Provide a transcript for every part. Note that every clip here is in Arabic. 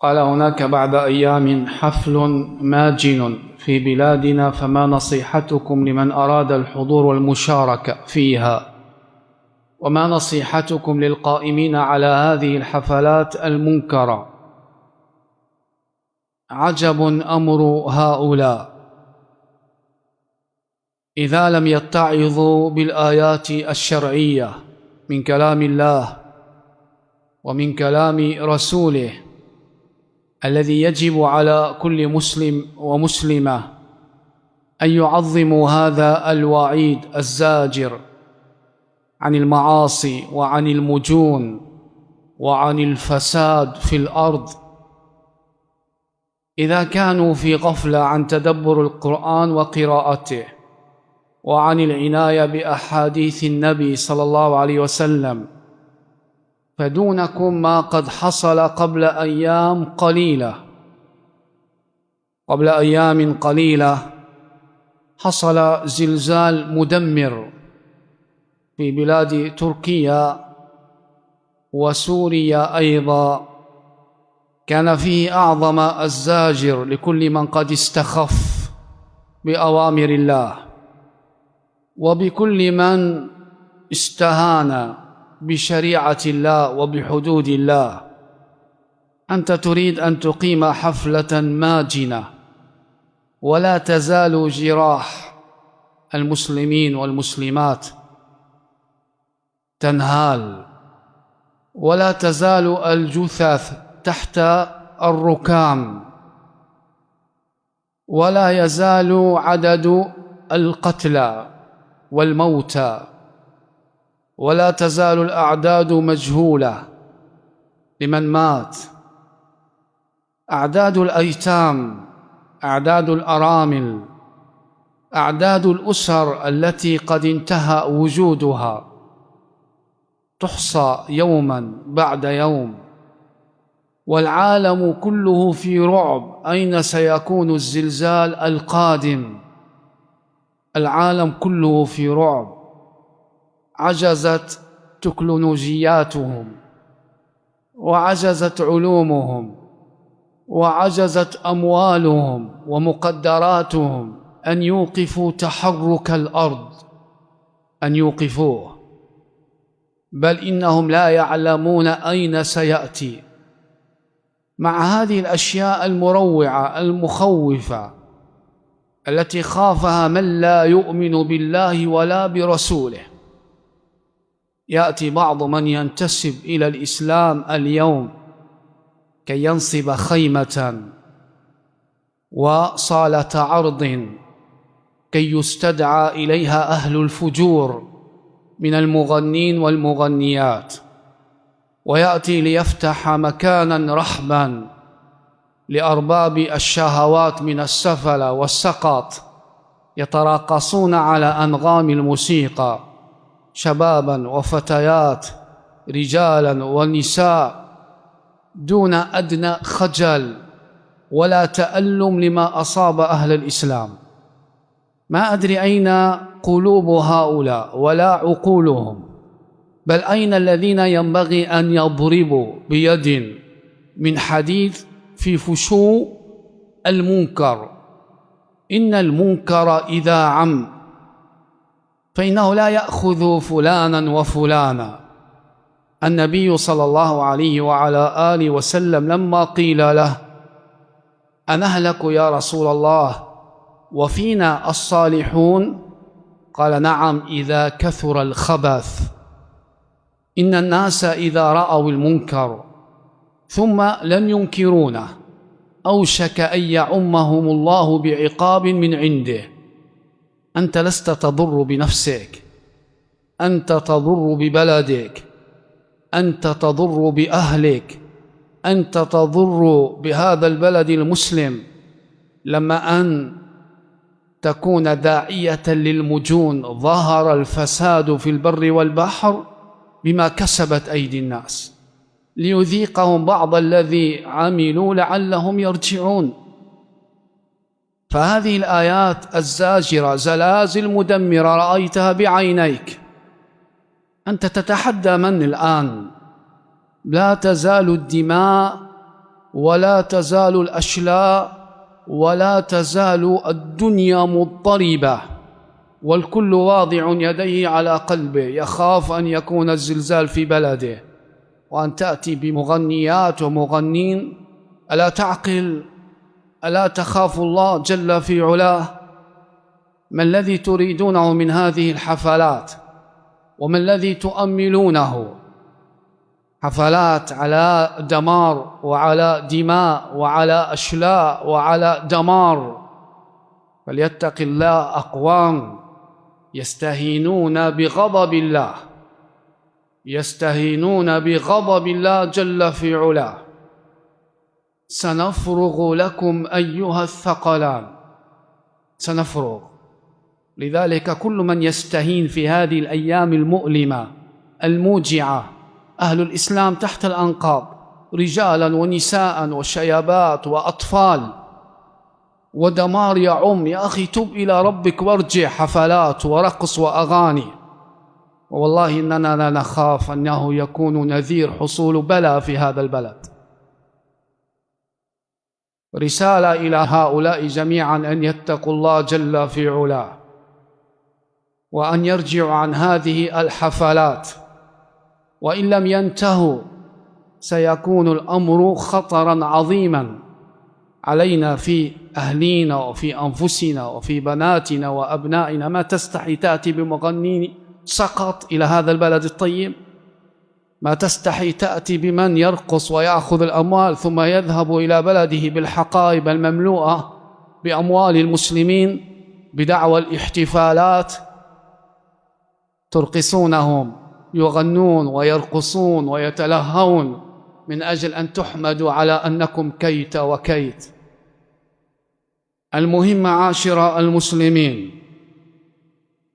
قال هناك بعد أيام حفل ماجن في بلادنا، فما نصيحتكم لمن أراد الحضور والمشاركة فيها؟ وما نصيحتكم للقائمين على هذه الحفلات المنكرة؟ عجب أمر هؤلاء إذا لم يتعظوا بالآيات الشرعية من كلام الله ومن كلام رسوله الذي يجب على كل مسلم ومسلمة أن يعظموا هذا الوعيد الزاجر عن المعاصي وعن المجون وعن الفساد في الأرض. إذا كانوا في غفلة عن تدبر القرآن وقراءته وعن العناية بأحاديث النبي صلى الله عليه وسلم، فدونكم ما قد حصل قبل أيام قليلة حصل زلزال مدمر في بلاد تركيا وسوريا أيضا، كان فيه أعظم الزاجر لكل من قد استخف بأوامر الله وبكل من استهان بشريعة الله وبحدود الله. أنت تريد أن تقيم حفلة ماجنة ولا تزال جراح المسلمين والمسلمات تنهال، ولا تزال الجثث تحت الركام، ولا يزال عدد القتلى والموتى، ولا تزال الأعداد مجهولة لمن مات، أعداد الأيتام، أعداد الأرامل، أعداد الأسر التي قد انتهى وجودها تحصى يوما بعد يوم، والعالم كله في رعب أين سيكون الزلزال القادم. العالم كله في رعب، عجزت تكنولوجياتهم وعجزت علومهم وعجزت أموالهم ومقدراتهم أن يوقفوا تحرك الأرض، أن يوقفوه، بل إنهم لا يعلمون أين سيأتي. مع هذه الأشياء المروعة المخوفة التي خافها من لا يؤمن بالله ولا برسوله، يأتي بعض من ينتسب إلى الإسلام اليوم كي ينصب خيمة وصالة عرض كي يستدعى إليها أهل الفجور من المغنين والمغنيات، ويأتي ليفتح مكانا رحبا لأرباب الشهوات من السفل والسقط يتراقصون على أنغام الموسيقى، شبابا وفتيات، رجالا ونساء، دون أدنى خجل ولا تألم لما أصاب أهل الإسلام. ما أدري أين قلوب هؤلاء ولا عقولهم، بل أين الذين ينبغي أن يضربوا بيد من حديد في فشو المنكر. إن المنكر إذا عم فإنه لا يأخذ فلانا وفلانا. النبي صلى الله عليه وعلى آله وسلم لما قيل له أنهلك يا رسول الله وفينا الصالحون؟ قال نعم إذا كثر الخبث. إن الناس إذا رأوا المنكر ثم لم ينكرونه أوشك أن يعمهم الله بعقاب من عنده. أنت لست تضر بنفسك، أنت تضر ببلدك، أنت تضر بأهلك، أنت تضر بهذا البلد المسلم لما أن تكون داعية للمجون. ظهر الفساد في البر والبحر بما كسبت أيدي الناس ليذيقهم بعض الذي عملوا لعلهم يرجعون. فهذه الآيات الزاجرة زلازل مدمرة رأيتها بعينيك، أنت تتحدى من الآن؟ لا تزال الدماء ولا تزال الأشلاء ولا تزال الدنيا مضطربة، والكل واضع يديه على قلبه يخاف أن يكون الزلزال في بلده، وأن تأتي بمغنيات ومغنين. ألا تعقل؟ ألا تخاف الله جل في علاه؟ ما الذي تريدونه من هذه الحفلات؟ وما الذي تؤملونه؟ حفلات على دمار وعلى دماء وعلى أشلاء وعلى دمار. فليتق الله أقوام يستهينون بغضب الله، يستهينون بغضب الله جل في علاه. سنفرغ لكم أيها الثقلان، سنفرغ. لذلك كل من يستهين في هذه الأيام المؤلمة الموجعة، أهل الإسلام تحت الأنقاض، رجالا ونساء وشيبات وأطفال، ودمار يعم. يا أخي تب إلى ربك وارجع. حفلات ورقص وأغاني، والله إننا لا نخاف أنه يكون نذير حصول بلاء في هذا البلد. رسالة إلى هؤلاء جميعا أن يتقوا الله جل في علاه، وأن يرجعوا عن هذه الحفلات، وإن لم ينتهوا سيكون الأمر خطرا عظيما علينا في أهلينا وفي أنفسنا وفي بناتنا وأبنائنا. ما تستحي تأتي بمغني سقط إلى هذا البلد الطيب؟ ما تستحي تأتي بمن يرقص ويأخذ الأموال ثم يذهب إلى بلده بالحقائب المملوءة بأموال المسلمين بدعوى الاحتفالات؟ ترقصونهم، يغنون ويرقصون ويتلهون من أجل أن تحمدوا على أنكم كيت وكيت. المهم معاشر المسلمين،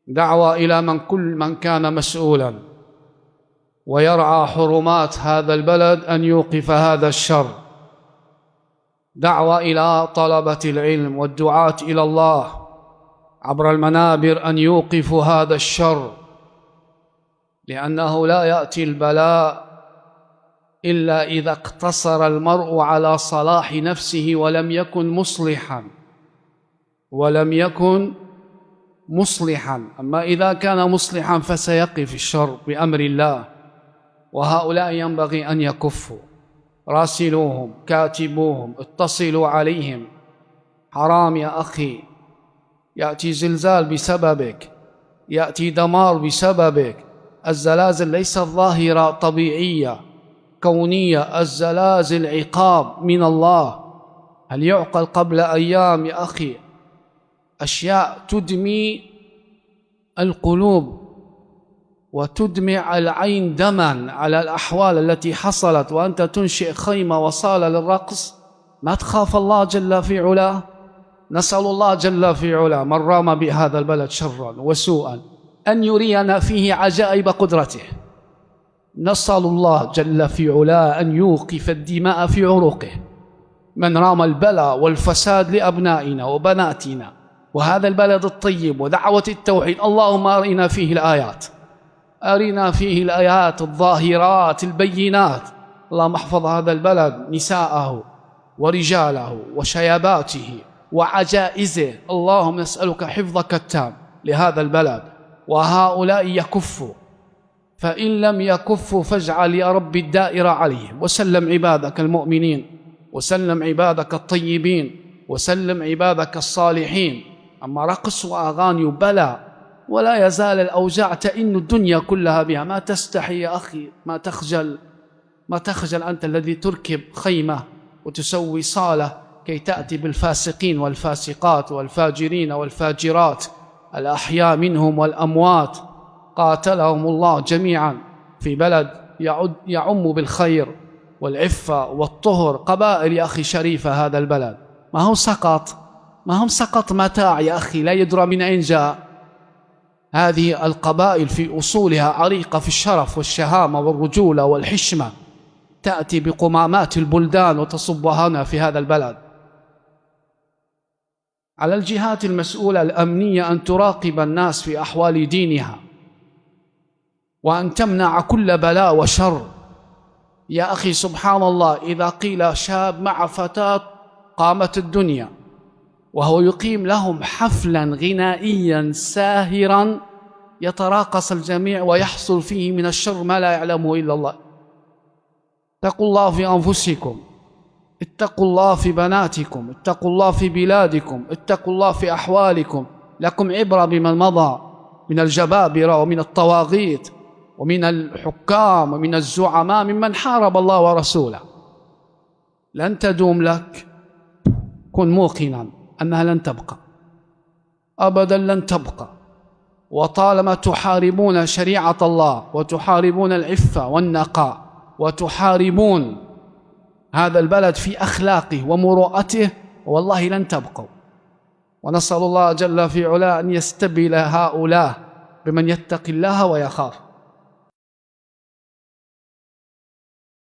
دعوة إلى كل من كان مسؤولا ويرعى حرمات هذا البلد أن يوقف هذا الشر. دعوة إلى طلبة العلم والدعاة إلى الله عبر المنابر أن يوقفوا هذا الشر، لأنه لا يأتي البلاء إلا إذا اقتصر المرء على صلاح نفسه ولم يكن مصلحا. أما إذا كان مصلحا فسيقف الشر بأمر الله. وهؤلاء ينبغي أن يكفوا. راسلوهم، كاتبوهم، اتصلوا عليهم. حرام يا أخي، يأتي زلزال بسببك، يأتي دمار بسببك. الزلازل ليست ظاهرة طبيعية كونية، الزلازل عقاب من الله. هل يعقل قبل أيام يا أخي أشياء تدمي القلوب وتدمع العين دما على الأحوال التي حصلت، وأنت تنشئ خيمة وصالة للرقص؟ ما تخاف الله جل في علاه؟ نسأل الله جل في علاه من رام بهذا البلد شرا وسوءا أن يرينا فيه عجائب قدرته. نسأل الله جل في علاه أن يوقف الدماء في عروقه من رام البلاء والفساد لأبنائنا وبناتنا وهذا البلد الطيب ودعوة التوحيد. اللهم أرنا فيه الآيات، أرنا فيه الآيات الظاهرات البينات. اللهم احفظ هذا البلد، نساءه ورجاله وشيباته وعجائزه. اللهم نسألك حفظك التام لهذا البلد. وهؤلاء يكفوا، فإن لم يكفوا فاجعل يا رب الدائرة عليهم، وسلم عبادك المؤمنين، وسلم عبادك الطيبين، وسلم عبادك الصالحين. أما رقص وأغاني بلى، ولا يزال الأوجاع تئن الدنيا كلها بها. ما تستحي يا أخي؟ ما تخجل أنت الذي تركب خيمة وتسوي صالة كي تأتي بالفاسقين والفاسقات والفاجرين والفاجرات الأحياء منهم والأموات، قاتلهم الله جميعا، في بلد يعم بالخير والعفة والطهر. قبائل يا أخي شريفة هذا البلد، ما هم سقط متاع يا أخي لا يدرى من أين جاء. هذه القبائل في أصولها عريقة في الشرف والشهامة والرجولة والحشمة، تأتي بقمامات البلدان وتصبها هنا في هذا البلد. على الجهات المسؤولة الأمنية أن تراقب الناس في أحوال دينها، وأن تمنع كل بلاء وشر. يا أخي سبحان الله، إذا قيل شاب مع فتاة قامت الدنيا وهو يقيم لهم حفلا غنائيا ساهرا يتراقص الجميع ويحصل فيه من الشر ما لا يعلمه إلا الله. اتقوا الله في أنفسكم، اتقوا الله في بناتكم، اتقوا الله في بلادكم، اتقوا الله في أحوالكم. لكم عبرة بمن مضى من الجبابرة ومن الطواغيت ومن الحكام ومن الزعماء ممن حارب الله ورسوله. لن تدوم لك، كن موقنا أنها لن تبقى أبدا، لن تبقى. وطالما تحاربون شريعة الله وتحاربون العفة والنقاء وتحاربون هذا البلد في أخلاقه ومروءته، والله لن تبقوا. ونسأل الله جل في علاه أن يستبدل هؤلاء بمن يتقي الله ويخاف.